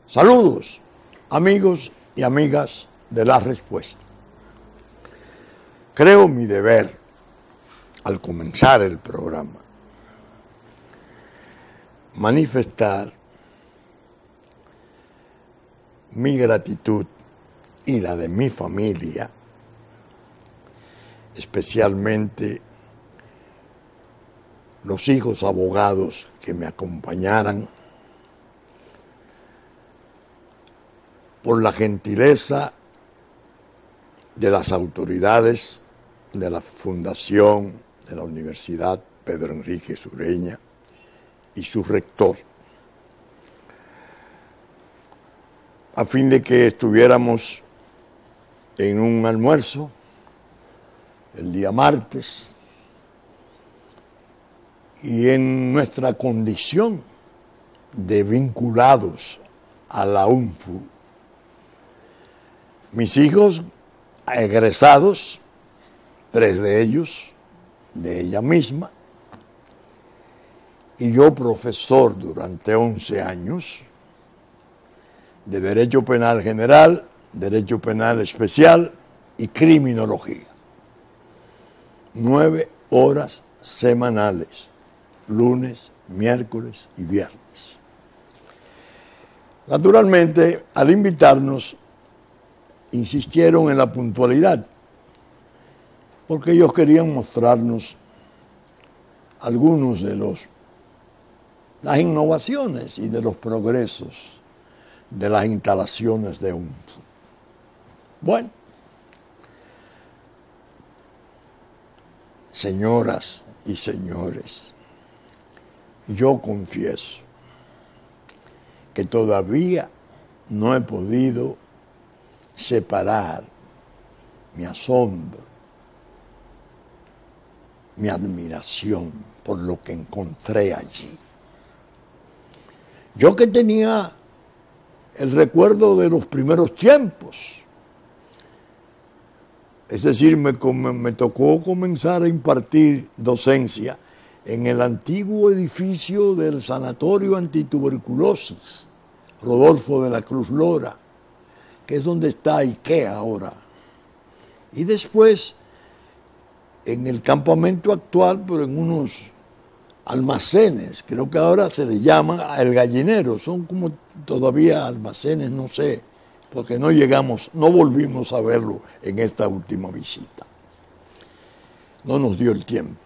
Saludos, amigos y amigas de La Respuesta. Creo mi deber, al comenzar el programa, manifestar mi gratitud y la de mi familia, especialmente los hijos abogados que me acompañaran, por la gentileza de las autoridades de la Fundación de la Universidad Pedro Enríquez Ureña y su rector, a fin de que estuviéramos en un almuerzo el día martes y en nuestra condición de vinculados a la UNFU. Mis hijos egresados, 3 de ellos, de ella misma, y yo profesor durante 11 años de Derecho Penal General, Derecho Penal Especial y Criminología. 9 horas semanales, lunes, miércoles y viernes. Naturalmente, al invitarnos, insistieron en la puntualidad, porque ellos querían mostrarnos algunos de las innovaciones y de los progresos de las instalaciones de UNFU. Bueno, señoras y señores, yo confieso que todavía no he podido separar mi asombro, mi admiración por lo que encontré allí. Yo que tenía el recuerdo de los primeros tiempos, es decir, me tocó comenzar a impartir docencia en el antiguo edificio del Sanatorio Antituberculosis, Rodolfo de la Cruz Lora, que es donde está IKEA ahora. Y después, en el campamento actual, pero en unos almacenes, creo que ahora se le llama El Gallinero, son como todavía almacenes, no sé, porque no volvimos a verlo en esta última visita. No nos dio el tiempo.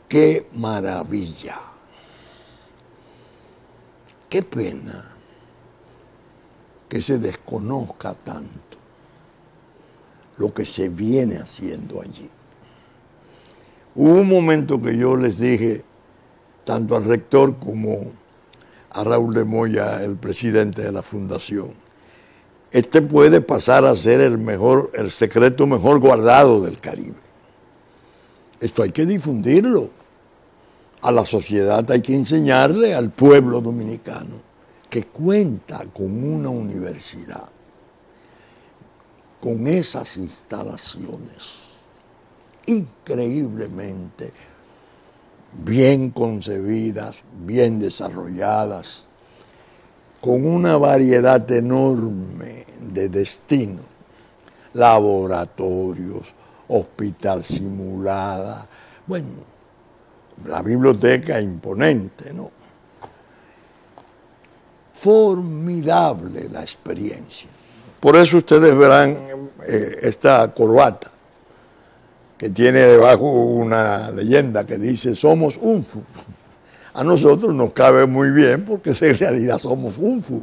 ¡Qué maravilla! ¡Qué pena que se desconozca tanto lo que se viene haciendo allí! Hubo un momento que yo les dije, tanto al rector como a Raúl de Moya, el presidente de la fundación, este puede pasar a ser el secreto mejor guardado del Caribe. Esto hay que difundirlo. A la sociedad hay que enseñarle al pueblo dominicano que cuenta con una universidad, con esas instalaciones increíblemente bien concebidas, bien desarrolladas, con una variedad enorme de destinos, laboratorios, hospital simulada, bueno, la biblioteca imponente, ¿no? Formidable la experiencia. Por eso ustedes verán esta corbata, que tiene debajo una leyenda que dice somos UNFU. A nosotros nos cabe muy bien porque en realidad somos UNFU.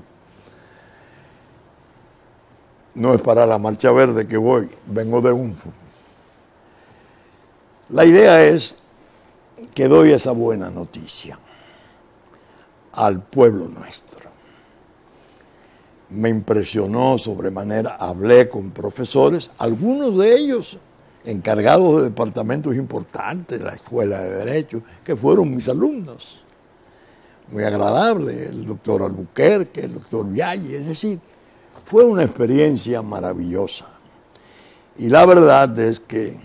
No es para la Marcha Verde que voy, vengo de UNFU. La idea es que doy esa buena noticia al pueblo nuestro. Me impresionó sobremanera, hablé con profesores, algunos de ellos encargados de departamentos importantes de la Escuela de Derecho, que fueron mis alumnos. Muy agradable, el doctor Albuquerque, el doctor Vialle, es decir, fue una experiencia maravillosa. Y la verdad es que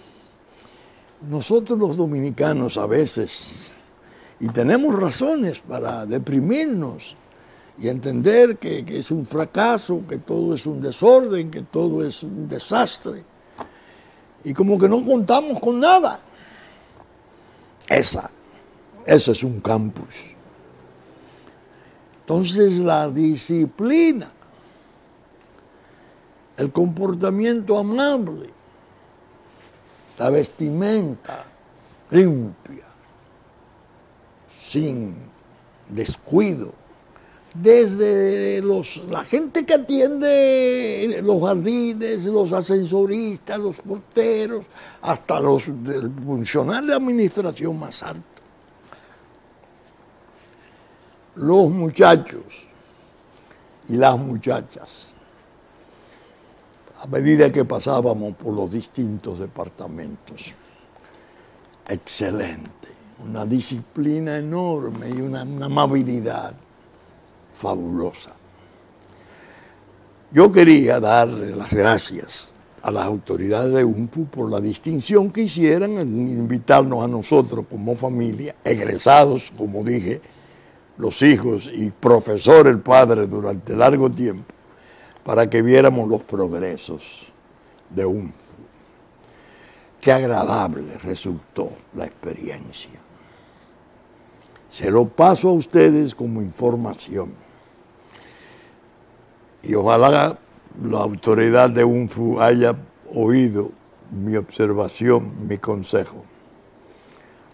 nosotros los dominicanos a veces, y tenemos razones para deprimirnos, y entender que es un fracaso, que todo es un desorden, que todo es un desastre. Y como que no contamos con nada. Ese es un campus. Entonces la disciplina, el comportamiento amable, la vestimenta limpia, sin descuido, desde la gente que atiende los jardines, los ascensoristas, los porteros, hasta el funcionario de administración más alto. Los muchachos y las muchachas, a medida que pasábamos por los distintos departamentos, excelente, una disciplina enorme y una amabilidad fabulosa. Yo quería darle las gracias a las autoridades de UNFU por la distinción que hicieran en invitarnos a nosotros como familia, egresados, como dije, los hijos y profesor el padre durante largo tiempo, para que viéramos los progresos de UNFU. Qué agradable resultó la experiencia. Se lo paso a ustedes como información. Y ojalá la autoridad de UNFU haya oído mi observación, mi consejo.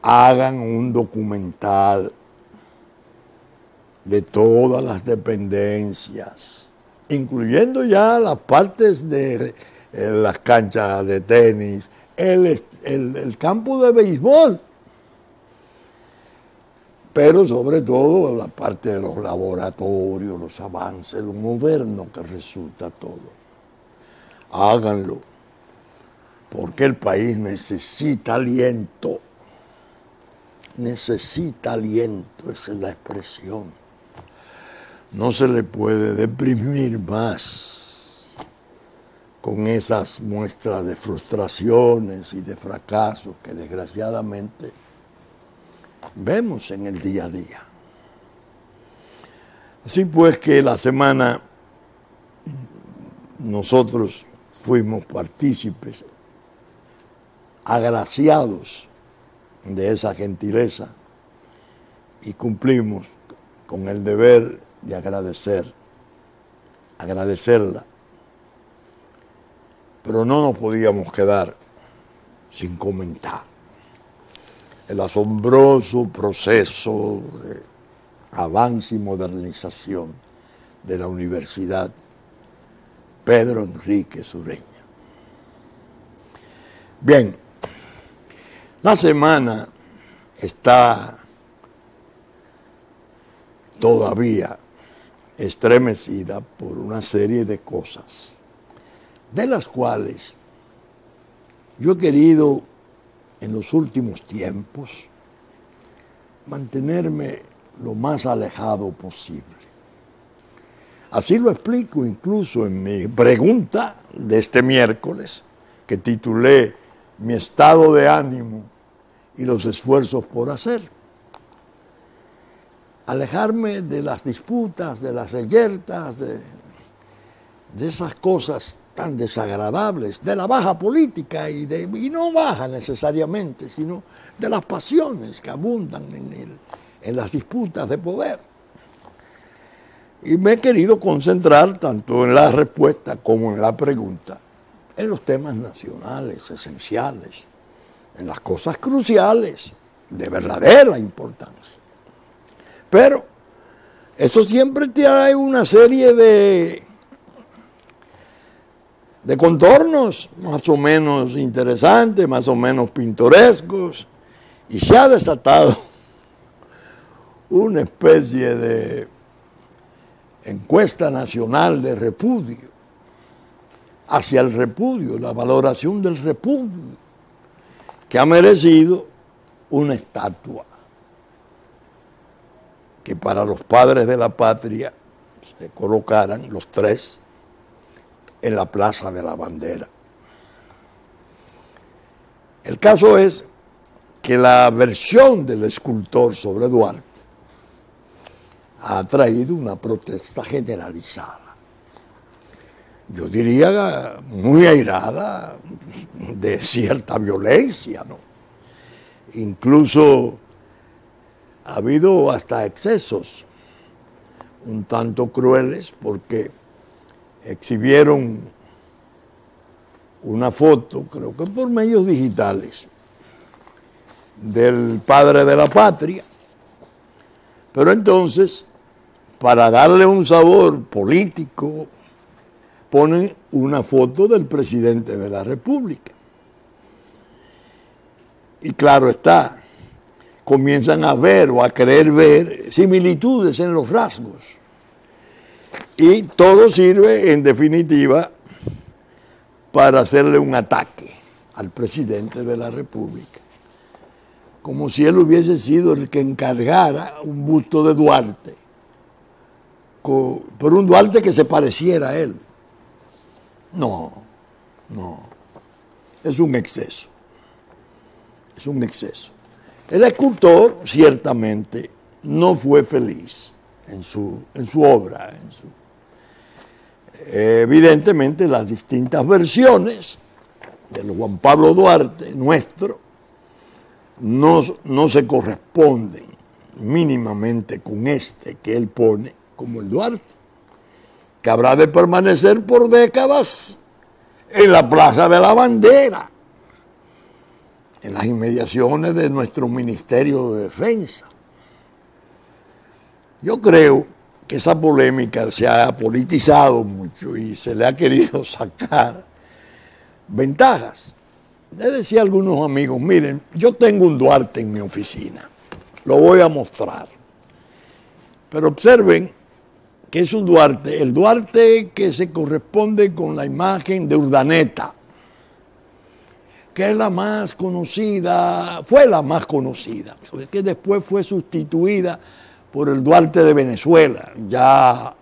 Hagan un documental de todas las dependencias, incluyendo ya las partes de las canchas de tenis, el campo de béisbol, pero sobre todo la parte de los laboratorios, los avances, lo moderno que resulta todo. Háganlo, porque el país necesita aliento, esa es la expresión. No se le puede deprimir más con esas muestras de frustraciones y de fracasos que desgraciadamente vemos en el día a día. Así pues que la semana nosotros fuimos partícipes, agraciados de esa gentileza y cumplimos con el deber de agradecerla. Pero no nos podíamos quedar sin comentar el asombroso proceso de avance y modernización de la Universidad Pedro Enríquez Ureña. Bien, la semana está todavía estremecida por una serie de cosas, de las cuales yo he querido en los últimos tiempos mantenerme lo más alejado posible. Así lo explico incluso en mi pregunta de este miércoles, que titulé Mi estado de ánimo y los esfuerzos por hacer. Alejarme de las disputas, de las reyertas, de esas cosas tan desagradables, de la baja política y no baja necesariamente, sino de las pasiones que abundan en las disputas de poder. Y me he querido concentrar tanto en la respuesta como en la pregunta, en los temas nacionales, esenciales, en las cosas cruciales, de verdadera importancia. Pero eso siempre trae una serie de contornos más o menos interesantes, más o menos pintorescos, y se ha desatado una especie de encuesta nacional de repudio, hacia el repudio, la valoración del repudio, que ha merecido una estatua que para los padres de la patria se colocaran los tres en la Plaza de la Bandera. El caso es que la versión del escultor sobre Duarte ha traído una protesta generalizada. Yo diría muy airada, de cierta violencia, ¿no? Incluso ha habido hasta excesos un tanto crueles porque exhibieron una foto, creo que por medios digitales, del padre de la patria, pero entonces, para darle un sabor político, ponen una foto del presidente de la República. Y claro está, comienzan a ver o a querer ver similitudes en los rasgos. Y todo sirve, en definitiva, para hacerle un ataque al presidente de la República. Como si él hubiese sido el que encargara un busto de Duarte, por un Duarte que se pareciera a él. No, es un exceso. Es un exceso. El escultor, ciertamente, no fue feliz en su obra. Evidentemente, las distintas versiones del Juan Pablo Duarte, nuestro, no se corresponden mínimamente con este que él pone como el Duarte, que habrá de permanecer por décadas en la Plaza de la Bandera, en las inmediaciones de nuestro Ministerio de Defensa. Yo creo que esa polémica se ha politizado mucho y se le ha querido sacar ventajas. Le decía a algunos amigos, miren, yo tengo un Duarte en mi oficina, lo voy a mostrar, pero observen que es un Duarte, el Duarte que se corresponde con la imagen de Urdaneta, que es la más conocida, fue la más conocida, que después fue sustituida por el Duarte de Venezuela, ya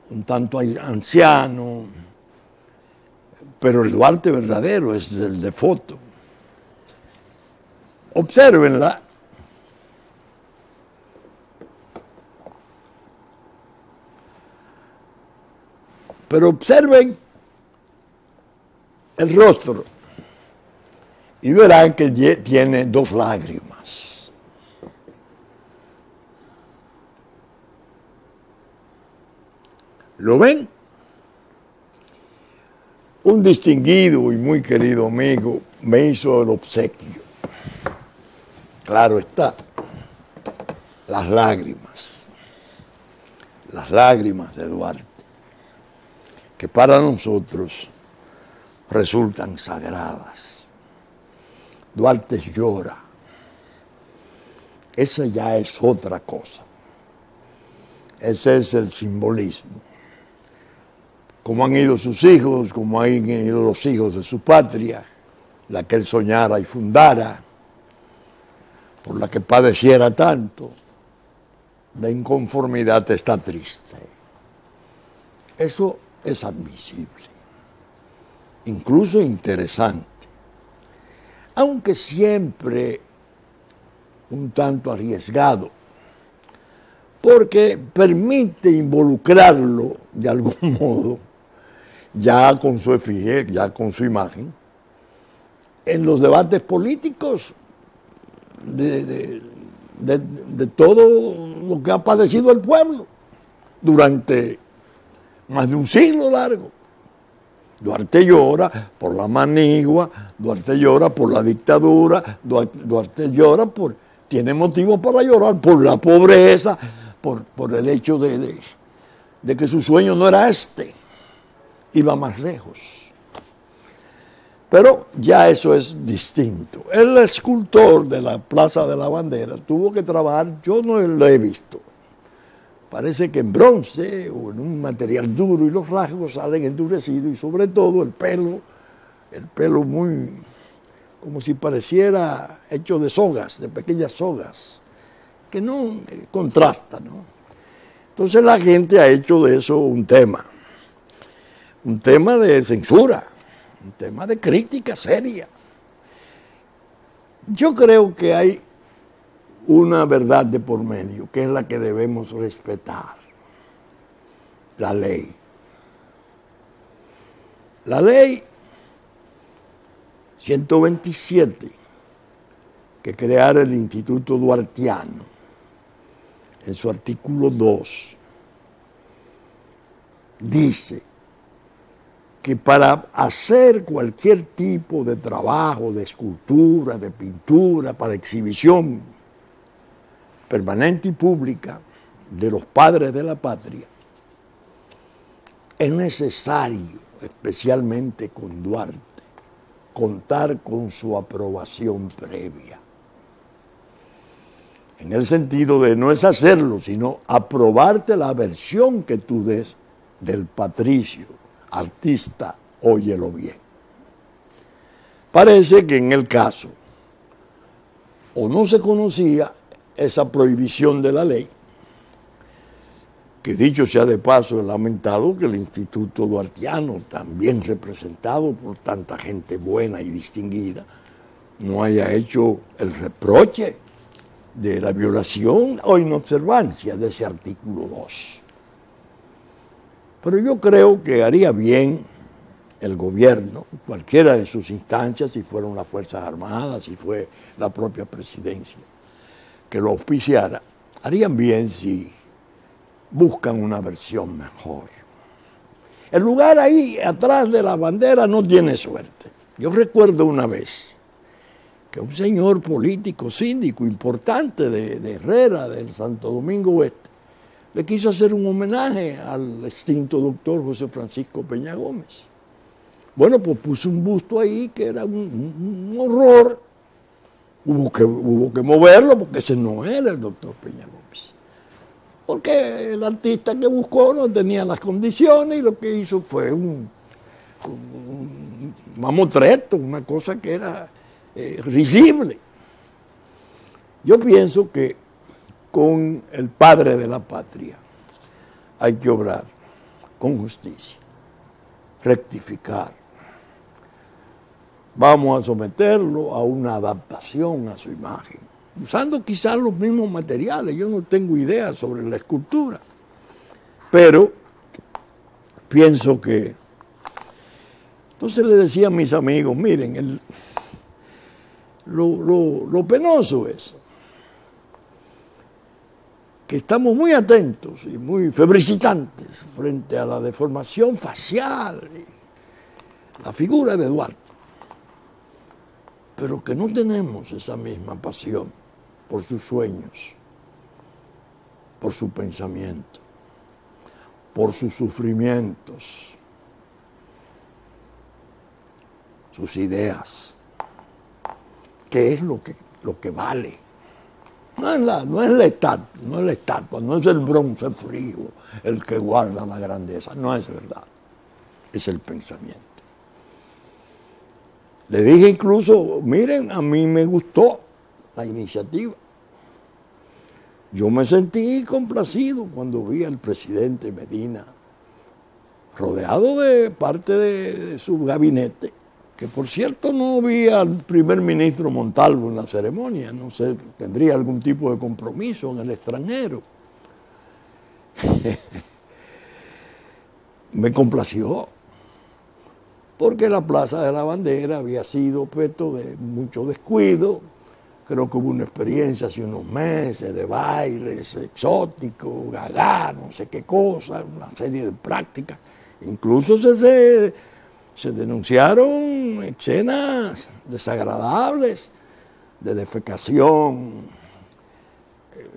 un tanto anciano, pero el Duarte verdadero es el de foto. Obsérvenla. Pero observen el rostro y verán que tiene dos lágrimas. ¿Lo ven? Un distinguido y muy querido amigo me hizo el obsequio. Claro está, las lágrimas de Duarte, que para nosotros resultan sagradas. Duarte llora. Esa ya es otra cosa. Ese es el simbolismo. Como han ido sus hijos, como han ido los hijos de su patria, la que él soñara y fundara, por la que padeciera tanto, la inconformidad está triste. Eso es admisible, incluso interesante, aunque siempre un tanto arriesgado, porque permite involucrarlo de algún modo, ya con su efigie, ya con su imagen, en los debates políticos de todo lo que ha padecido el pueblo durante más de un siglo largo. Duarte llora por la manigua, Duarte llora por la dictadura, Duarte llora tiene motivos para llorar por la pobreza, por el hecho de que su sueño no era este, iba más lejos. Pero ya eso es distinto. El escultor de la Plaza de la Bandera tuvo que trabajar, yo no lo he visto, parece que en bronce o en un material duro, y los rasgos salen endurecidos, y sobre todo el pelo muy, como si pareciera hecho de sogas, de pequeñas sogas, que no contrasta, ¿no? Entonces la gente ha hecho de eso un tema de censura, un tema de crítica seria. Yo creo que hay una verdad de por medio, que es la que debemos respetar: la ley. La ley 127, que creara el Instituto Duartiano, en su artículo 2, dice que para hacer cualquier tipo de trabajo, de escultura, de pintura, para exhibición permanente y pública de los padres de la patria, es necesario, especialmente con Duarte, contar con su aprobación previa. En el sentido de no es hacerlo, sino aprobarte la versión que tú des del patricio, artista, óyelo bien. Parece que en el caso o no se conocía esa prohibición de la ley, que dicho sea de paso, es lamentado que el Instituto Duartiano, también representado por tanta gente buena y distinguida, no haya hecho el reproche de la violación o inobservancia de ese artículo 2. Pero yo creo que haría bien el gobierno, cualquiera de sus instancias, si fueron las Fuerzas Armadas, si fue la propia presidencia, que lo auspiciara, harían bien si buscan una versión mejor. El lugar ahí atrás de la bandera no tiene suerte. Yo recuerdo una vez que un señor político, síndico importante de Herrera, del Santo Domingo Oeste, le quiso hacer un homenaje al extinto doctor José Francisco Peña Gómez. Bueno, pues puso un busto ahí que era un horror. Hubo que moverlo porque ese no era el doctor Peña Gómez. Porque el artista que buscó no tenía las condiciones y lo que hizo fue un mamotreto, una cosa que era risible. Yo pienso que con el padre de la patria hay que obrar con justicia, rectificar. Vamos a someterlo a una adaptación a su imagen, usando quizás los mismos materiales. Yo no tengo idea sobre la escultura, pero pienso que... Entonces le decía a mis amigos, miren, lo penoso es que estamos muy atentos y muy febricitantes frente a la deformación facial, la figura de Duarte, pero que no tenemos esa misma pasión por sus sueños, por su pensamiento, por sus sufrimientos, sus ideas, que es lo que vale. No es la estatua, no es el bronce frío el que guarda la grandeza, no es verdad, es el pensamiento. Le dije incluso, miren, a mí me gustó la iniciativa. Yo me sentí complacido cuando vi al presidente Medina rodeado de parte de su gabinete, que por cierto no vi al primer ministro Montalvo en la ceremonia, no sé, tendría algún tipo de compromiso en el extranjero. Me complació, porque la Plaza de la Bandera había sido objeto de mucho descuido. Creo que hubo una experiencia hace unos meses de bailes exóticos, gagá, no sé qué cosa, una serie de prácticas. Incluso se denunciaron escenas desagradables de defecación.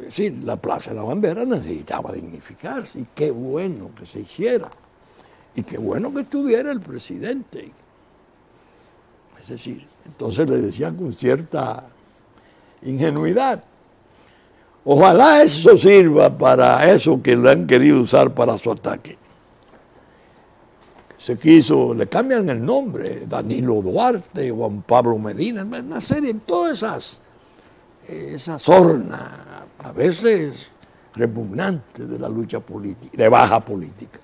Sí, la Plaza de la Bandera necesitaba dignificarse, y qué bueno que se hiciera. Y qué bueno que estuviera el presidente. Es decir, entonces le decía con cierta ingenuidad, ojalá eso sirva para eso que le han querido usar para su ataque. Se quiso, le cambian el nombre, Danilo Duarte, Juan Pablo Medina, una serie, todas esa sorna, a veces repugnante de la lucha política, de baja política.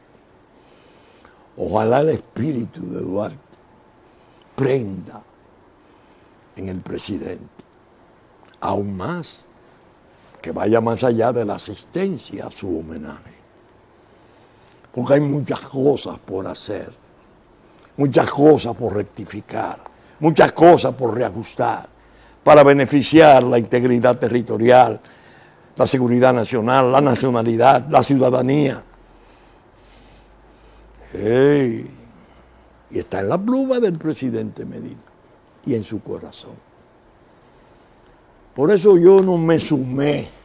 Ojalá el espíritu de Duarte prenda en el presidente aún más que vaya más allá de la asistencia a su homenaje. Porque hay muchas cosas por hacer, muchas cosas por rectificar, muchas cosas por reajustar para beneficiar la integridad territorial, la seguridad nacional, la nacionalidad, la ciudadanía. ¡Hey! Y está en la pluma del presidente Medina y en su corazón. Por eso yo no me sumé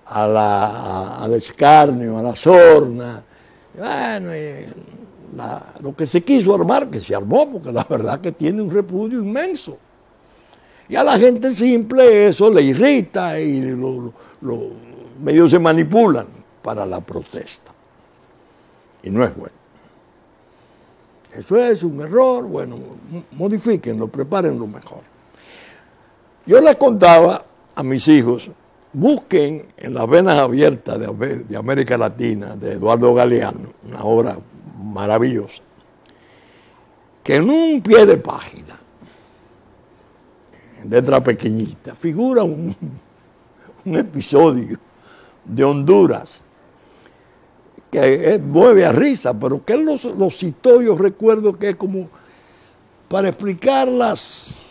al escarnio, a la sorna. Bueno, lo que se quiso armar, que se armó, porque la verdad que tiene un repudio inmenso. Y a la gente simple eso le irrita y medio se manipulan para la protesta. Y no es bueno. Eso es un error, bueno, modifíquenlo, prepárenlo mejor. Yo les contaba a mis hijos, busquen en las venas abiertas de América Latina, de Eduardo Galeano, una obra maravillosa, que en un pie de página, en letra pequeñita, figura un episodio de Honduras que mueve a risa, pero que él lo citó, yo recuerdo que es como para explicar los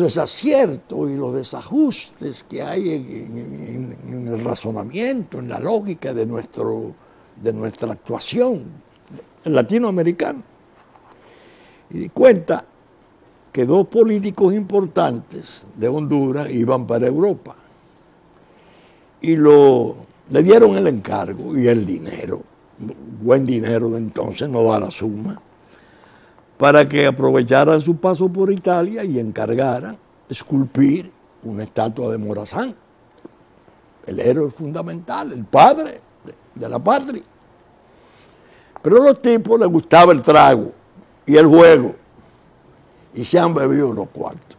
desaciertos y los desajustes que hay en el razonamiento, en la lógica de nuestra actuación latinoamericana. Y cuenta que dos políticos importantes de Honduras iban para Europa y le dieron el encargo y el dinero, buen dinero de entonces, no da la suma, para que aprovecharan su paso por Italia y encargaran esculpir una estatua de Morazán, el héroe fundamental, el padre de la patria. Pero a los tipos les gustaba el trago y el juego, y se han bebido los cuartos.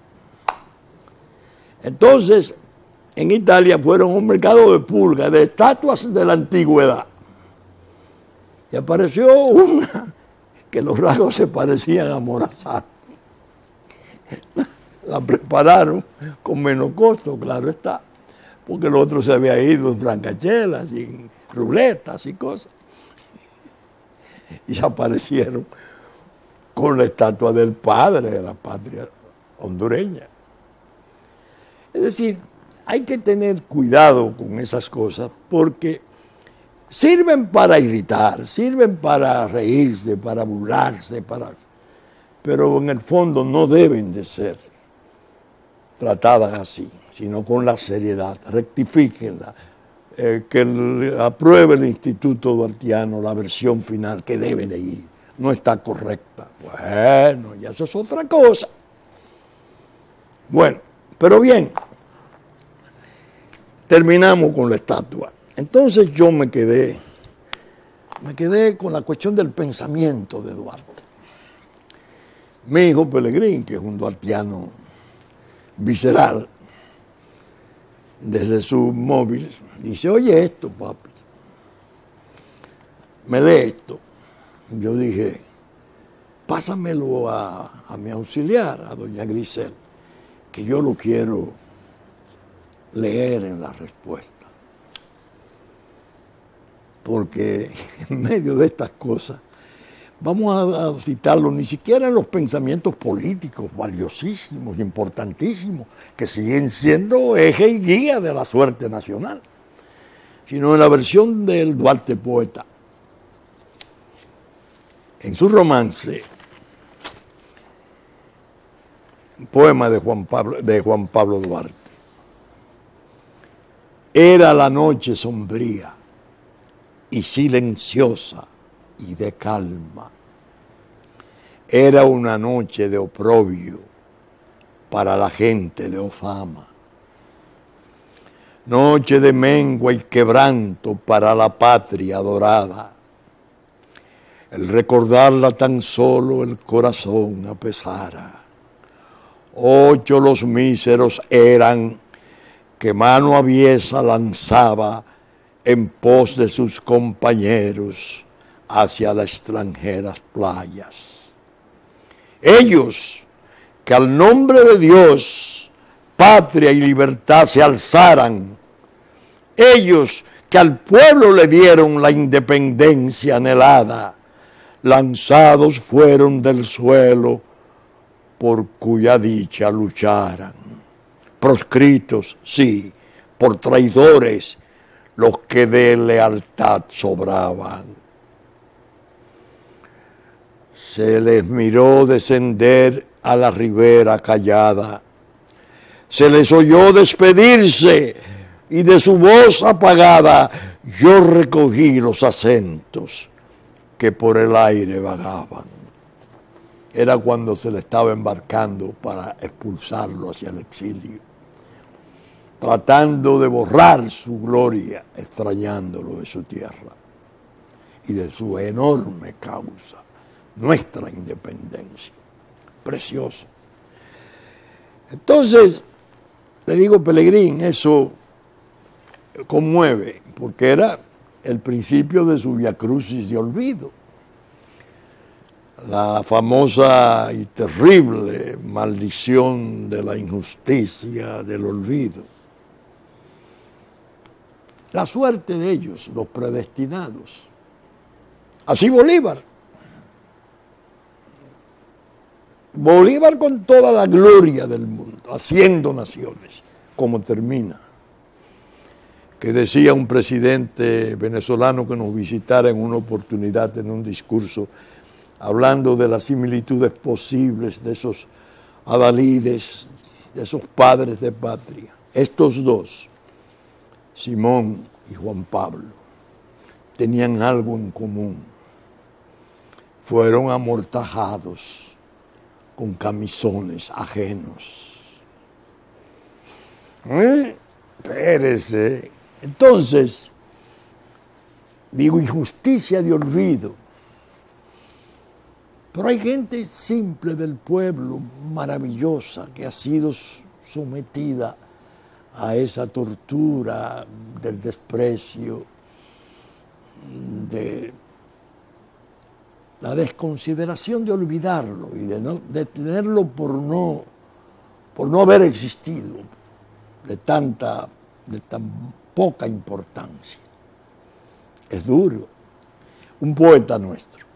Entonces, en Italia fueron a un mercado de pulgas, de estatuas de la antigüedad. Y apareció una que los rasgos se parecían a Morazán. La prepararon con menos costo, claro está, porque el otro se había ido en francachelas, en ruletas y cosas. Y se aparecieron con la estatua del padre de la patria hondureña. Es decir, hay que tener cuidado con esas cosas porque sirven para irritar, sirven para reírse, para burlarse, pero en el fondo no deben de ser tratadas así, sino con la seriedad. Rectifíquenla, que apruebe el Instituto Duartiano la versión final que debe de ir. No está correcta. Bueno, ya eso es otra cosa. Bueno, pero bien. Terminamos con la estatua. Entonces yo me quedé con la cuestión del pensamiento de Duarte. Mi hijo Pelegrín, que es un duartiano visceral, desde su móvil, dice, oye esto, papi, me lee esto. Yo dije, pásamelo a mi auxiliar, a doña Grisel, que yo lo quiero leer en la respuesta. Porque en medio de estas cosas, vamos a citarlo ni siquiera en los pensamientos políticos valiosísimos, importantísimos, que siguen siendo eje y guía de la suerte nacional, sino en la versión del Duarte poeta. En su romance, un poema de Juan Pablo Duarte. Era la noche sombría y silenciosa y de calma. Era una noche de oprobio para la gente de Ofama. Noche de mengua y quebranto para la patria adorada. El recordarla tan solo el corazón apesara. 8 los míseros eran que mano aviesa lanzaba en pos de sus compañeros hacia las extranjeras playas. Ellos que al nombre de Dios patria y libertad se alzaran. Ellos que al pueblo le dieron la independencia anhelada, lanzados fueron del suelo por cuya dicha lucharan. Proscritos, sí, por traidores, los que de lealtad sobraban. Se les miró descender a la ribera callada, se les oyó despedirse y de su voz apagada yo recogí los acentos que por el aire vagaban. Era cuando se le estaba embarcando para expulsarlo hacia el exilio, tratando de borrar su gloria, extrañándolo de su tierra y de su enorme causa, nuestra independencia. Precioso. Entonces, le digo, Pelegrín, eso conmueve, porque era el principio de su viacrucis de olvido. La famosa y terrible maldición de la injusticia, del olvido. La suerte de ellos, los predestinados. Así Bolívar. Bolívar con toda la gloria del mundo, haciendo naciones, como termina. Que decía un presidente venezolano que nos visitara en una oportunidad en un discurso, hablando de las similitudes posibles de esos adalides, de esos padres de patria. Estos dos, Simón y Juan Pablo, tenían algo en común. Fueron amortajados con camisones ajenos. Espérese. Entonces, digo, injusticia de olvido. Pero hay gente simple del pueblo, maravillosa, que ha sido sometida a esa tortura del desprecio, de la desconsideración de olvidarlo y de tenerlo por no haber existido, de tan poca importancia. Es duro. Un poeta nuestro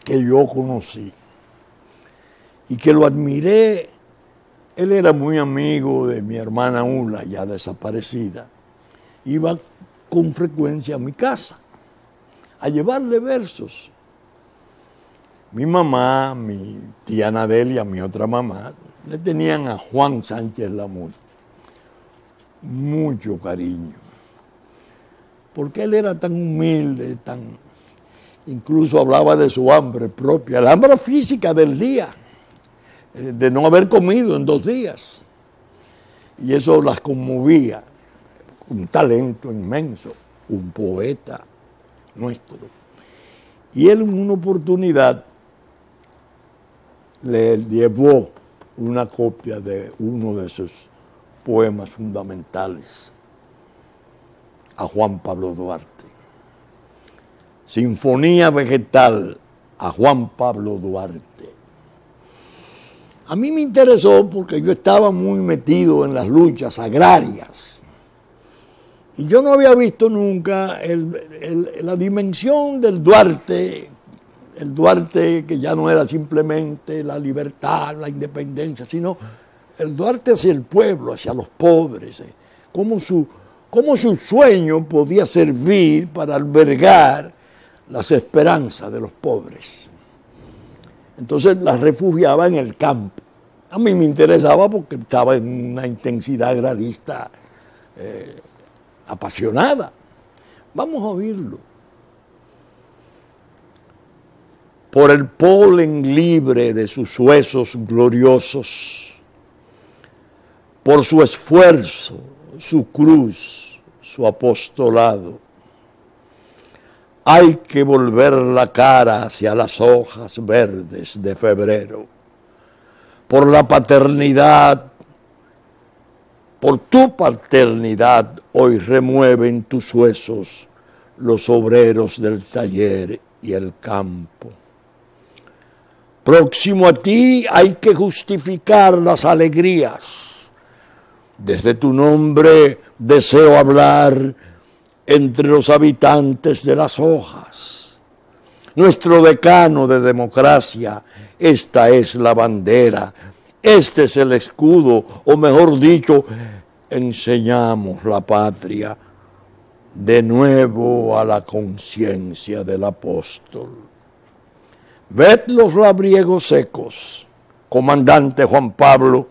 que yo conocí y que lo admiré, él era muy amigo de mi hermana Ula, ya desaparecida, iba con frecuencia a mi casa a llevarle versos. Mi mamá, mi tía Nadelia, mi otra mamá, le tenían a Juan Sánchez Lamuth mucho cariño, porque él era tan humilde, incluso hablaba de su hambre propia, la hambre física del día, de no haber comido en 2 días, y eso las conmovía. Un talento inmenso, un poeta nuestro. Y él en una oportunidad le llevó una copia de uno de sus poemas fundamentales a Juan Pablo Duarte. Sinfonía Vegetal a Juan Pablo Duarte. A mí me interesó porque yo estaba muy metido en las luchas agrarias y yo no había visto nunca la dimensión del Duarte, el Duarte que ya no era simplemente la libertad, la independencia, sino el Duarte hacia el pueblo, hacia los pobres, cómo su sueño podía servir para albergar las esperanzas de los pobres. Entonces las refugiaba en el campo. A mí me interesaba porque estaba en una intensidad agrarista apasionada. Vamos a oírlo. Por el polen libre de sus huesos gloriosos, por su esfuerzo, su cruz, su apostolado, hay que volver la cara hacia las hojas verdes de febrero. Por la paternidad, por tu paternidad, hoy remueven tus huesos los obreros del taller y el campo. Próximo a ti hay que justificar las alegrías, Desde tu nombre deseo hablar entre los habitantes de las hojas. Nuestro decano de democracia, esta es la bandera, este es el escudo, o mejor dicho, enseñamos la patria de nuevo a la conciencia del apóstol. Ved los labriegos secos, comandante Juan Pablo,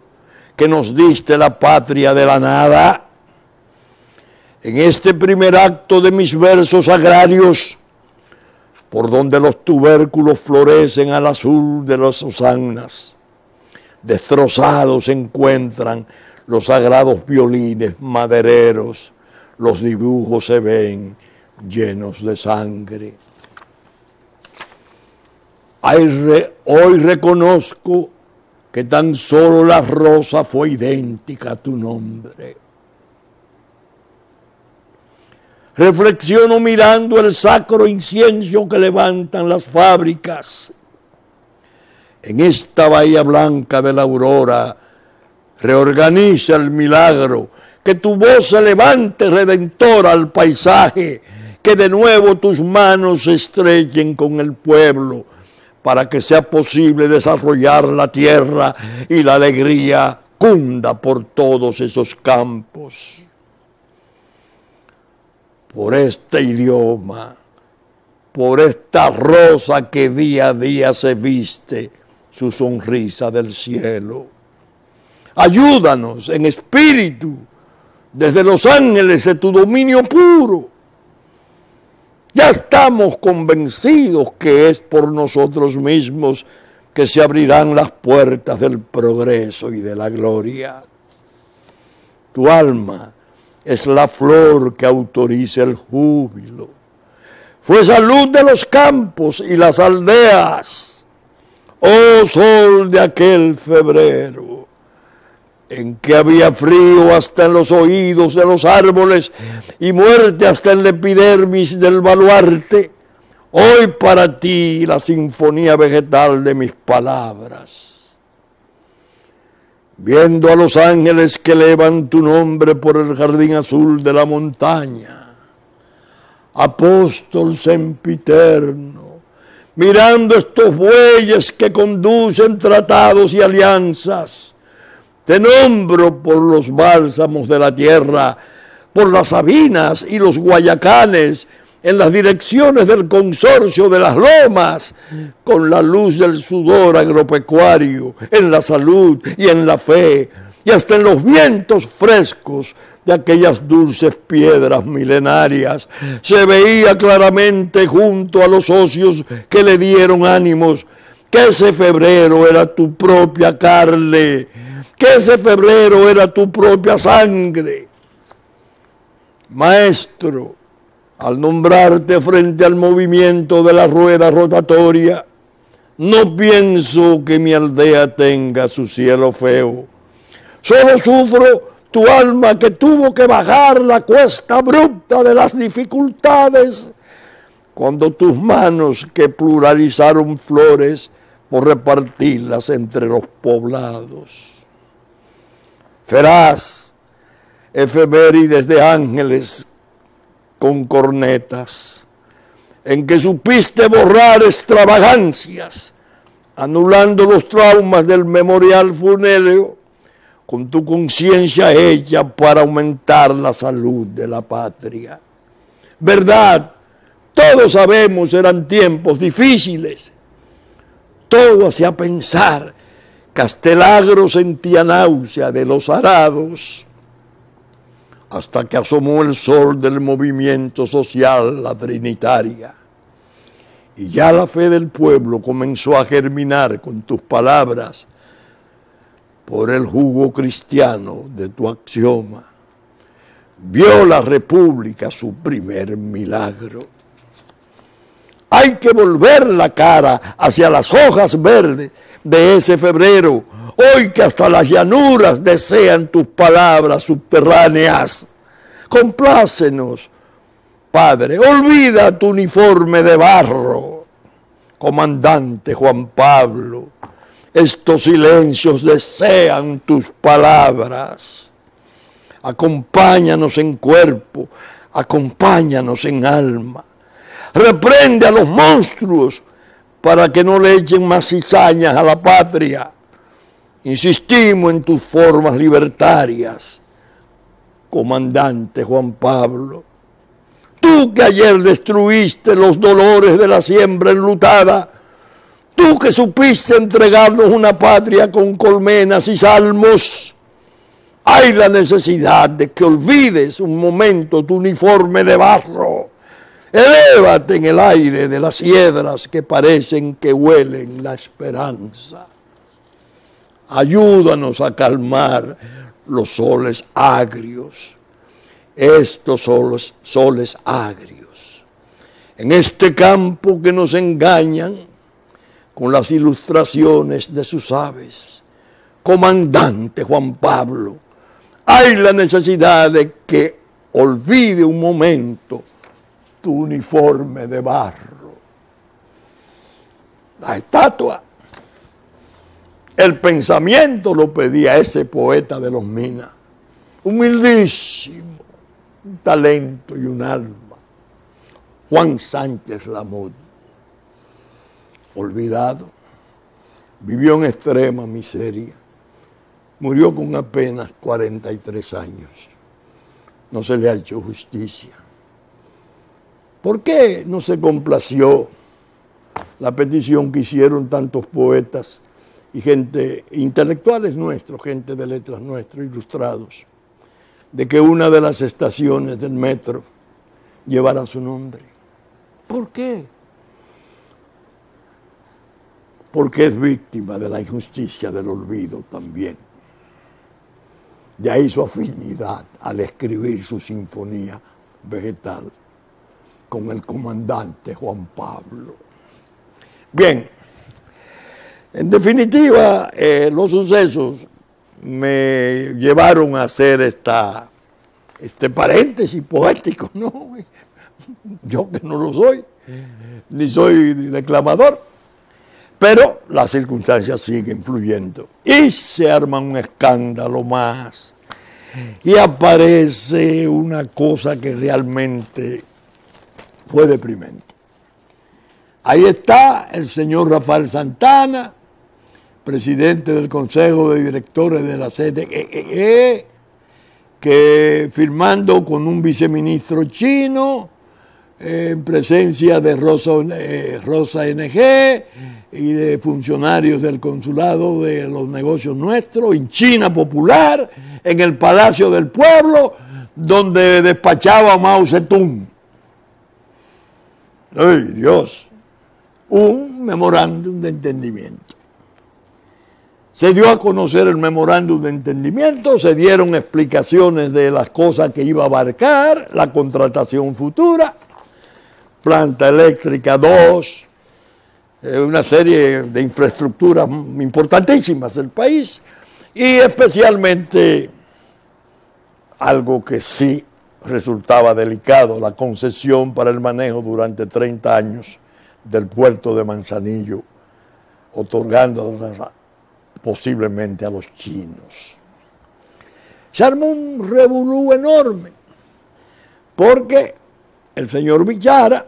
que nos diste la patria de la nada. En este primer acto de mis versos agrarios, por donde los tubérculos florecen al azul de las hosanas, destrozados se encuentran los sagrados violines madereros, los dibujos se ven llenos de sangre. Hoy reconozco que tan solo la rosa fue idéntica a tu nombre. Reflexiono mirando el sacro incienso que levantan las fábricas. En esta bahía blanca de la aurora, reorganiza el milagro, que tu voz se levante redentora al paisaje, que de nuevo tus manos se estrechen con el pueblo, para que sea posible desarrollar la tierra y la alegría cunda por todos esos campos. Por este idioma, por esta rosa que día a día se viste su sonrisa del cielo. Ayúdanos en espíritu, desde los ángeles de tu dominio puro. Ya estamos convencidos que es por nosotros mismos que se abrirán las puertas del progreso y de la gloria. Tu alma es la flor que autoriza el júbilo. Fue salud de los campos y las aldeas. Oh sol de aquel febrero, en que había frío hasta en los oídos de los árboles y muerte hasta en la epidermis del baluarte, hoy para ti la sinfonía vegetal de mis palabras. Viendo a los ángeles que elevan tu nombre por el jardín azul de la montaña, apóstol sempiterno, mirando estos bueyes que conducen tratados y alianzas, te nombro por los bálsamos de la tierra, por las sabinas y los guayacanes, en las direcciones del consorcio de las lomas, con la luz del sudor agropecuario, en la salud y en la fe, y hasta en los vientos frescos de aquellas dulces piedras milenarias, se veía claramente junto a los socios que le dieron ánimos, que ese febrero era tu propia carne, que ese febrero era tu propia sangre. Maestro, al nombrarte frente al movimiento de la rueda rotatoria, no pienso que mi aldea tenga su cielo feo. Solo sufro tu alma que tuvo que bajar la cuesta abrupta de las dificultades, cuando tus manos que pluralizaron flores por repartirlas entre los poblados. Feraz, efemérides de ángeles con cornetas, en que supiste borrar extravagancias, anulando los traumas del memorial funéreo, con tu conciencia hecha para aumentar la salud de la patria. Verdad, todos sabemos eran tiempos difíciles. Todo hacía pensar. Castelagro sentía náusea de los arados, hasta que asomó el sol del movimiento social, la trinitaria. Y ya la fe del pueblo comenzó a germinar con tus palabras por el jugo cristiano de tu axioma. Vio la República su primer milagro. Hay que volver la cara hacia las hojas verdes de ese febrero, hoy que hasta las llanuras desean tus palabras subterráneas. Complácenos, Padre, olvida tu uniforme de barro. Comandante Juan Pablo, estos silencios desean tus palabras. acompáñanos en cuerpo, acompáñanos en alma. Reprende a los monstruos para que no le echen más cizañas a la patria. Insistimos en tus formas libertarias, comandante Juan Pablo. Tú que ayer destruiste los dolores de la siembra enlutada, tú que supiste entregarnos una patria con colmenas y salmos, hay la necesidad de que olvides un momento tu uniforme de barro. Elévate en el aire de las hiedras que parecen que huelen la esperanza. Ayúdanos a calmar los soles agrios, estos soles agrios. En este campo que nos engañan con las ilustraciones de sus aves, comandante Juan Pablo, hay la necesidad de que olvide un momento tu uniforme de barro. La estatua, el pensamiento lo pedía ese poeta de los Minas, humildísimo, un talento y un alma, Juan Sánchez Lamud. Olvidado, vivió en extrema miseria, murió con apenas 43 años. No se le ha hecho justicia. ¿Por qué no se complació la petición que hicieron tantos poetas y gente, intelectuales nuestros, gente de letras nuestros, ilustrados, de que una de las estaciones del metro llevara su nombre? ¿Por qué? Porque es víctima de la injusticia del olvido también. De ahí su afinidad al escribir su sinfonía vegetal con el comandante Juan Pablo. Bien, en definitiva, los sucesos me llevaron a hacer este paréntesis poético, ¿no? Yo que no lo soy, ni soy declamador, pero las circunstancias siguen fluyendo y se arma un escándalo más y aparece una cosa que realmente fue deprimente. Ahí está el señor Rafael Santana, presidente del Consejo de Directores de la CDE, que firmando con un viceministro chino, en presencia de Rosa NG y de funcionarios del Consulado de los Negocios Nuestros, en China Popular, en el Palacio del Pueblo, donde despachaba Mao Zedong. ¡Ay, Dios! Un memorándum de entendimiento. Se dio a conocer el memorándum de entendimiento, se dieron explicaciones de las cosas que iba a abarcar, la contratación futura, planta eléctrica 2, una serie de infraestructuras importantísimas del país y especialmente algo que sí resultaba delicado, la concesión para el manejo durante 30 años del puerto de Manzanillo, otorgándola posiblemente a los chinos. Se armó un revolú enorme, porque el señor Bichara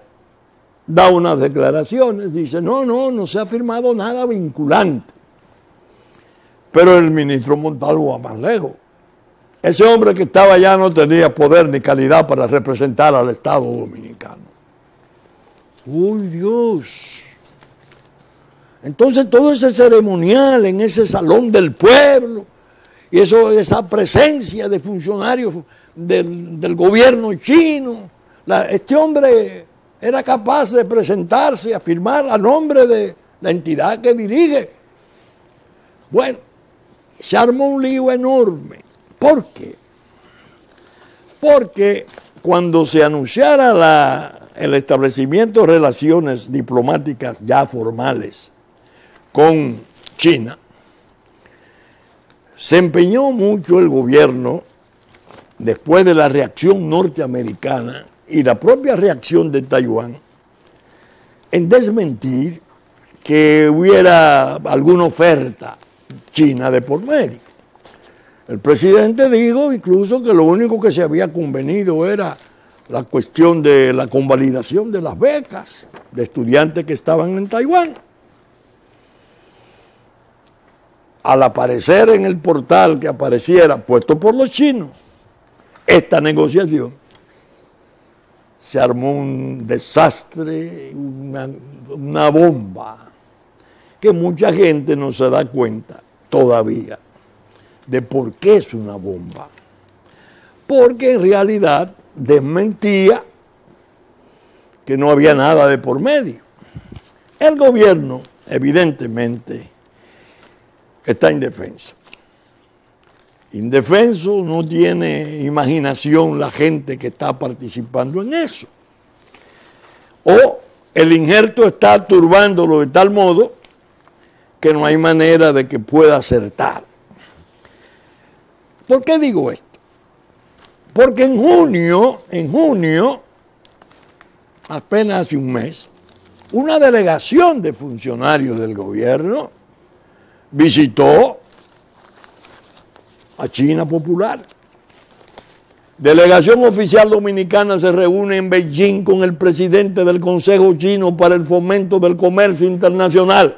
da unas declaraciones, dice, no se ha firmado nada vinculante. Pero el ministro Montalvo va más lejos. Ese hombre que estaba allá no tenía poder ni calidad para representar al Estado Dominicano. ¡Uy, Dios! Entonces todo ese ceremonial en ese salón del pueblo y esa presencia de funcionarios del gobierno chino, este hombre era capaz de presentarse, a firmar a nombre de la entidad que dirige. Bueno, se armó un lío enorme. ¿Por qué? Porque cuando se anunciara el establecimiento de relaciones diplomáticas ya formales con China, se empeñó mucho el gobierno, después de la reacción norteamericana y la propia reacción de Taiwán, en desmentir que hubiera alguna oferta china de por medio. El presidente dijo incluso que lo único que se había convenido era la cuestión de la convalidación de las becas de estudiantes que estaban en Taiwán. Al aparecer en el portal que apareciera puesto por los chinos esta negociación, se armó un desastre, una bomba, que mucha gente no se da cuenta todavía de por qué es una bomba. Porque en realidad desmentía que no había nada de por medio. El gobierno, evidentemente, está indefenso. Indefenso, no tiene imaginación la gente que está participando en eso. O el injerto está turbándolo de tal modo que no hay manera de que pueda acertar. ¿Por qué digo esto? Porque en junio, apenas hace un mes, una delegación de funcionarios del gobierno visitó a China Popular. Delegación oficial dominicana se reúne en Beijing con el presidente del Consejo Chino para el Fomento del Comercio Internacional.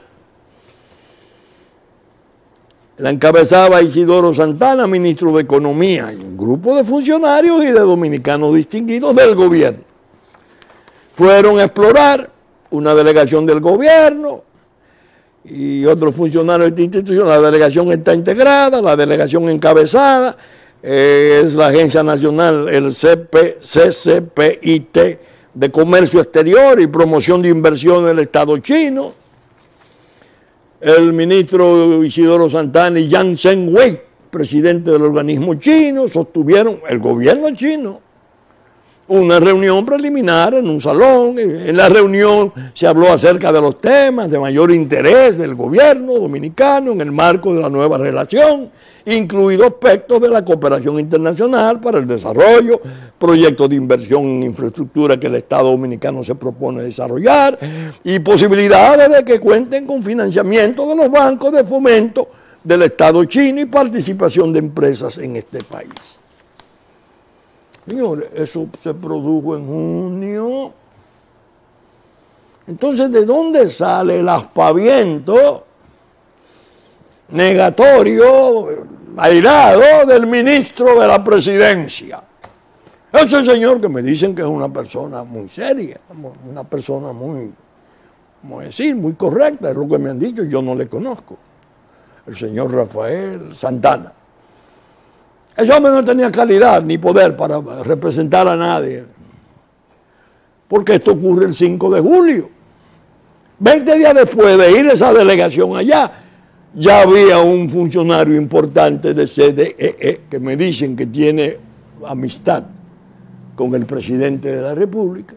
La encabezaba Isidoro Santana, ministro de Economía, y un grupo de funcionarios y de dominicanos distinguidos del gobierno. Fueron a explorar una delegación del gobierno y otros funcionarios de esta institución. La delegación está integrada, la delegación encabezada es la Agencia Nacional, el CCPIT de Comercio Exterior y Promoción de Inversión del Estado chino. El ministro Isidoro Santana y Yang Zhengwei, presidente del organismo chino, sostuvieron, el gobierno chino, una reunión preliminar en un salón. En la reunión se habló acerca de los temas de mayor interés del gobierno dominicano en el marco de la nueva relación, incluido aspectos de la cooperación internacional para el desarrollo, proyectos de inversión en infraestructura que el Estado dominicano se propone desarrollar y posibilidades de que cuenten con financiamiento de los bancos de fomento del Estado chino y participación de empresas en este país. Señores, eso se produjo en junio. Entonces, ¿de dónde sale el aspaviento negatorio, airado del ministro de la presidencia? Ese señor que me dicen que es una persona muy seria, una persona muy correcta, es lo que me han dicho, yo no le conozco. El señor Rafael Santana. Ese hombre no tenía calidad ni poder para representar a nadie. Porque esto ocurre el 5 de julio. 20 días después de ir esa delegación allá, ya había un funcionario importante de CDEE que me dicen que tiene amistad con el presidente de la República,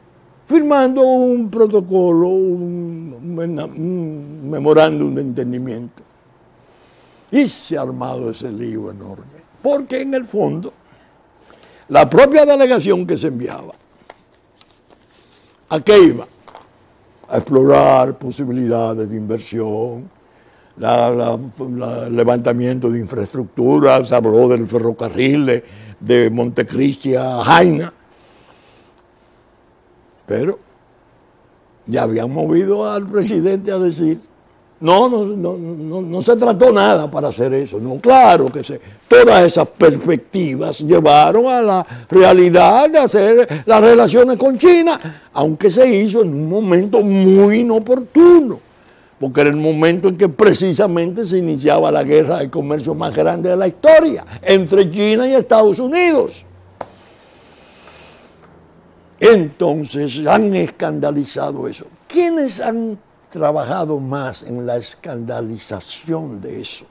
firmando un protocolo, un memorándum de entendimiento. Y se ha armado ese lío enorme. Porque en el fondo, la propia delegación que se enviaba, ¿a qué iba? A explorar posibilidades de inversión, el levantamiento de infraestructura, se habló del ferrocarril de Montecristi a Jaina, pero ya habían movido al presidente a decir, no se trató nada para hacer eso. No, claro que todas esas perspectivas llevaron a la realidad de hacer las relaciones con China, aunque se hizo en un momento muy inoportuno, porque era el momento en que precisamente se iniciaba la guerra de comercio más grande de la historia, entre China y Estados Unidos. Entonces han escandalizado eso. ¿Quiénes han trabajado más en la escandalización de eso?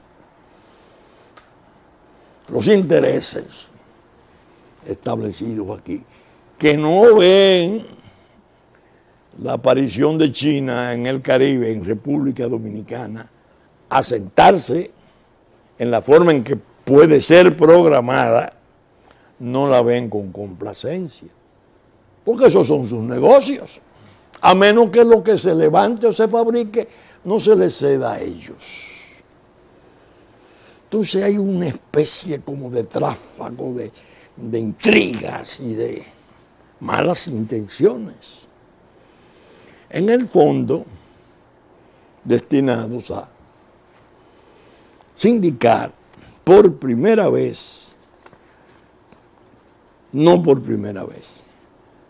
Los intereses establecidos aquí, que no ven la aparición de China en el Caribe, en República Dominicana, asentarse en la forma en que puede ser programada, no la ven con complacencia, porque esos son sus negocios. A menos que lo que se levante o se fabrique no se les ceda a ellos. Entonces hay una especie como de tráfago, de intrigas y de malas intenciones. En el fondo, destinados a sindicar por primera vez, no por primera vez,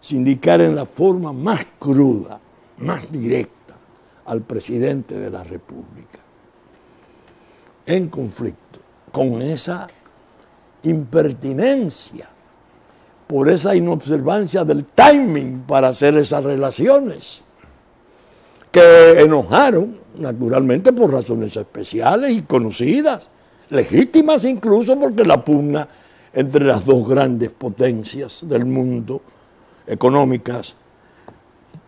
sindicar en la forma más cruda, más directa al presidente de la República, en conflicto con esa impertinencia, por esa inobservancia del timing para hacer esas relaciones, que enojaron, naturalmente, por razones especiales y conocidas, legítimas incluso, porque la pugna entre las dos grandes potencias del mundo económicas,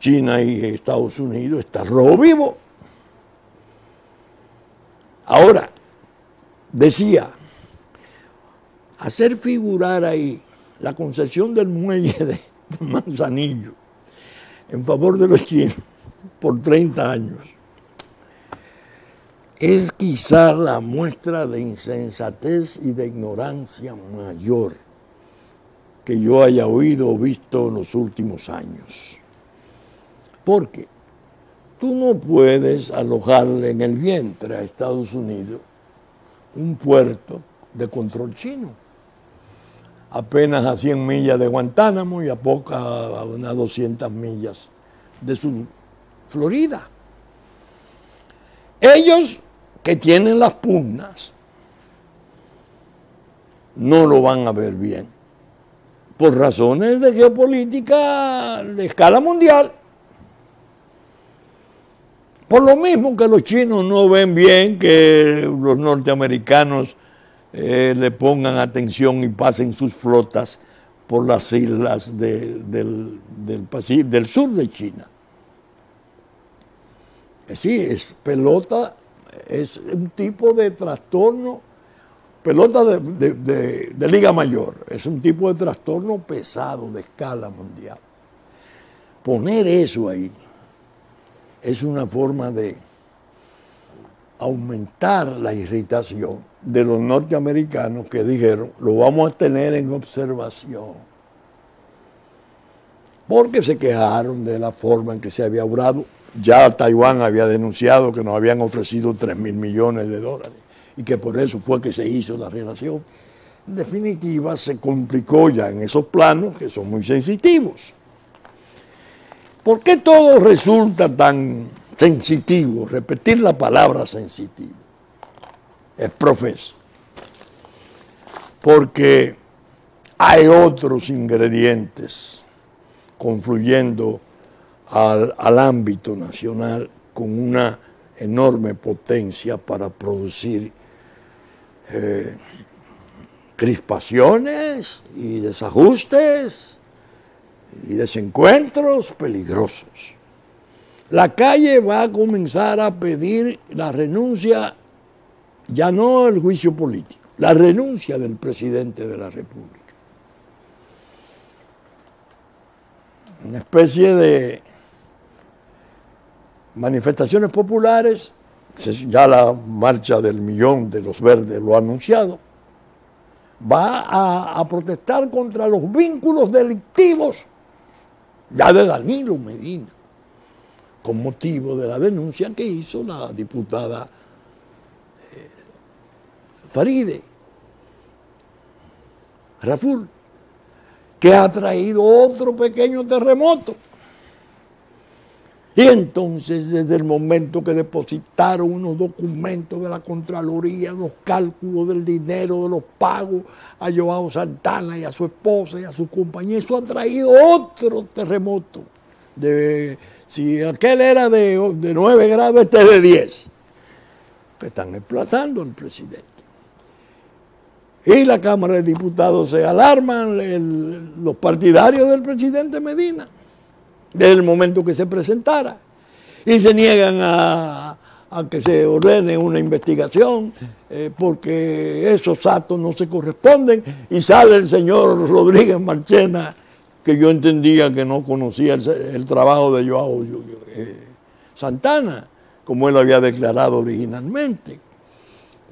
China y Estados Unidos, está rojo vivo. Ahora, decía, hacer figurar ahí la concesión del muelle de Manzanillo en favor de los chinos por 30 años es quizá la muestra de insensatez y de ignorancia mayor que yo haya oído o visto en los últimos años. Porque tú no puedes alojarle en el vientre a Estados Unidos un puerto de control chino, apenas a 100 millas de Guantánamo y a unas 200 millas de su Florida. Ellos que tienen las pugnas no lo van a ver bien, por razones de geopolítica de escala mundial. Por lo mismo que los chinos no ven bien que los norteamericanos le pongan atención y pasen sus flotas por las islas del sur de China. Sí, es pelota, es un tipo de trastorno, pelota de liga mayor, es un tipo de trastorno pesado de escala mundial. Poner eso ahí es una forma de aumentar la irritación de los norteamericanos que dijeron, lo vamos a tener en observación. Porque se quejaron de la forma en que se había obrado. Ya Taiwán había denunciado que nos habían ofrecido 3.000 millones de dólares y que por eso fue que se hizo la relación. En definitiva, se complicó ya en esos planos que son muy sensitivos. ¿Por qué todo resulta tan sensitivo? Repetir la palabra sensitivo es profeso. Porque hay otros ingredientes confluyendo al ámbito nacional con una enorme potencia para producir crispaciones y desajustes y desencuentros peligrosos. La calle va a comenzar a pedir la renuncia, ya no el juicio político, la renuncia del presidente de la República. Una especie de manifestaciones populares, ya la marcha del millón de los verdes lo ha anunciado, va a protestar contra los vínculos delictivos ya de Danilo Medina, con motivo de la denuncia que hizo la diputada Faride Raful, que ha traído otro pequeño terremoto. Y entonces, desde el momento que depositaron unos documentos de la Contraloría, los cálculos del dinero, de los pagos a Joao Santana y a su esposa y a su compañía, eso ha traído otro terremoto. Si aquel era de 9 grados, este es de 10. Que están desplazando al presidente. Y la Cámara de Diputados se alarman, los partidarios del presidente Medina, desde el momento que se presentara, y se niegan a que se ordene una investigación porque esos actos no se corresponden, y sale el señor Rodríguez Marchena, que yo entendía que no conocía el trabajo de Joao Santana, como él había declarado originalmente.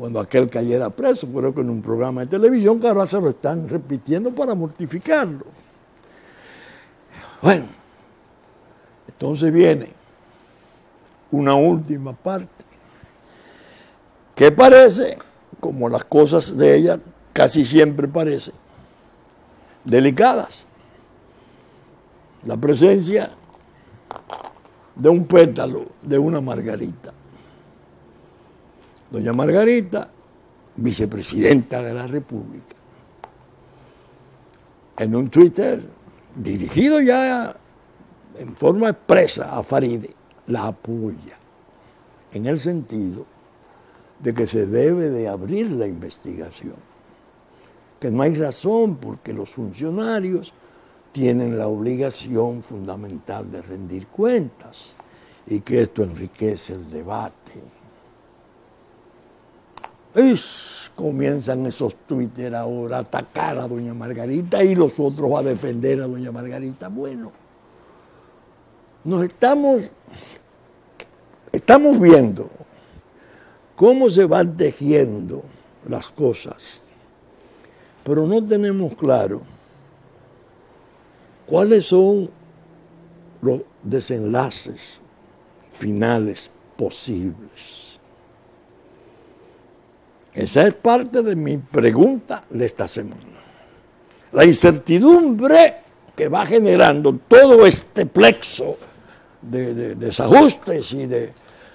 cuando aquel cayera preso, pero que en un programa de televisión que ahora se lo están repitiendo para mortificarlo. Bueno, entonces viene una última parte que parece, como las cosas de ella casi siempre parecen, delicadas. La presencia de un pétalo de una margarita. Doña Margarita, vicepresidenta de la República, en un Twitter dirigido ya en forma expresa a Faride, la apoya en el sentido de que se debe de abrir la investigación, que no hay razón porque los funcionarios tienen la obligación fundamental de rendir cuentas y que esto enriquece el debate. Comienzan esos Twitter ahora a atacar a doña Margarita y los otros a defender a doña Margarita. Bueno, nos estamos viendo cómo se van tejiendo las cosas, pero no tenemos claro cuáles son los desenlaces finales posibles. Esa es parte de mi pregunta de esta semana. La incertidumbre que va generando todo este plexo de desajustes y de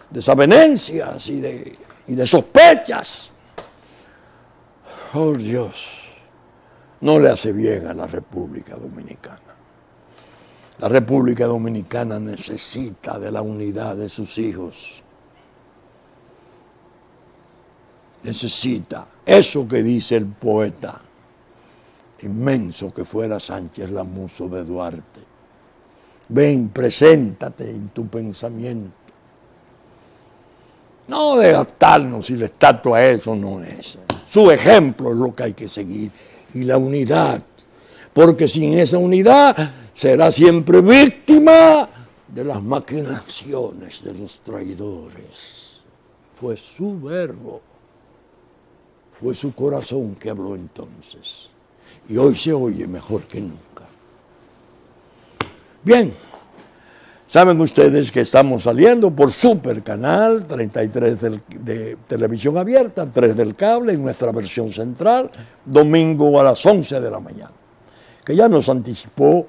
desavenencias y de sospechas. Oh Dios, no le hace bien a la República Dominicana. La República Dominicana necesita de la unidad de sus hijos. Necesita eso que dice el poeta inmenso que fuera Sánchez Lamuso de Duarte. Ven, preséntate en tu pensamiento. No de gastarnos si la estatua eso no es. Su ejemplo es lo que hay que seguir. Y la unidad. Porque sin esa unidad será siempre víctima de las maquinaciones de los traidores. Fue su verbo. Fue su corazón que habló entonces. Y hoy se oye mejor que nunca. Bien, saben ustedes que estamos saliendo por Super Canal 33 de televisión abierta, 3 del cable en nuestra versión central, domingo a las 11 de la mañana. Que ya nos anticipó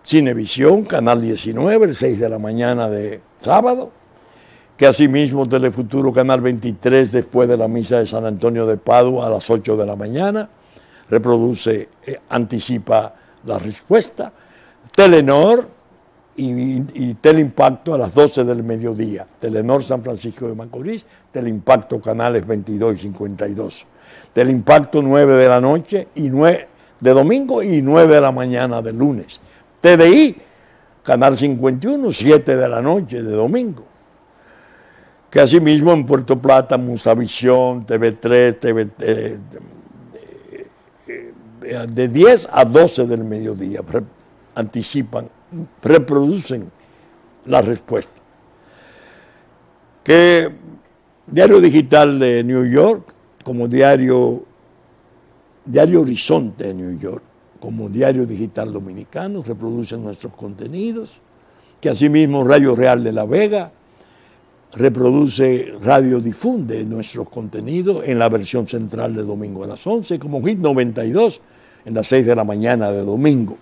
Cinevisión, Canal 19, el 6 de la mañana de sábado. Que asimismo Telefuturo Canal 23 después de la misa de San Antonio de Padua a las 8 de la mañana, reproduce, anticipa la respuesta. Telenor y Teleimpacto a las 12 del mediodía. Telenor San Francisco de Macorís, Teleimpacto canales 22 y 52. Teleimpacto 9 de la noche y 9 de domingo y 9 de la mañana de lunes. TDI, Canal 51, 7 de la noche de domingo. Que asimismo en Puerto Plata, Musavisión, TV3, de 10 a 12 del mediodía, anticipan, reproducen la respuesta. Que Diario Digital de New York, como Diario Horizonte de New York, como Diario Digital Dominicano, reproducen nuestros contenidos. Que asimismo Radio Real de La Vega, reproduce, radiodifunde nuestros contenidos en la versión central de domingo a las 11, como Hit 92 en las 6 de la mañana de domingo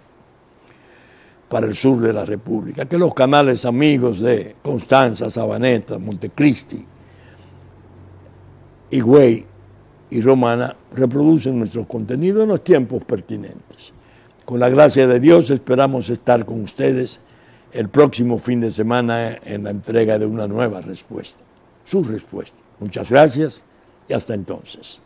para el sur de la República. Que los canales amigos de Constanza, Sabaneta, Montecristi, Higüey y Romana reproducen nuestros contenidos en los tiempos pertinentes. Con la gracia de Dios esperamos estar con ustedes el próximo fin de semana en la entrega de una nueva respuesta, su respuesta. Muchas gracias y hasta entonces.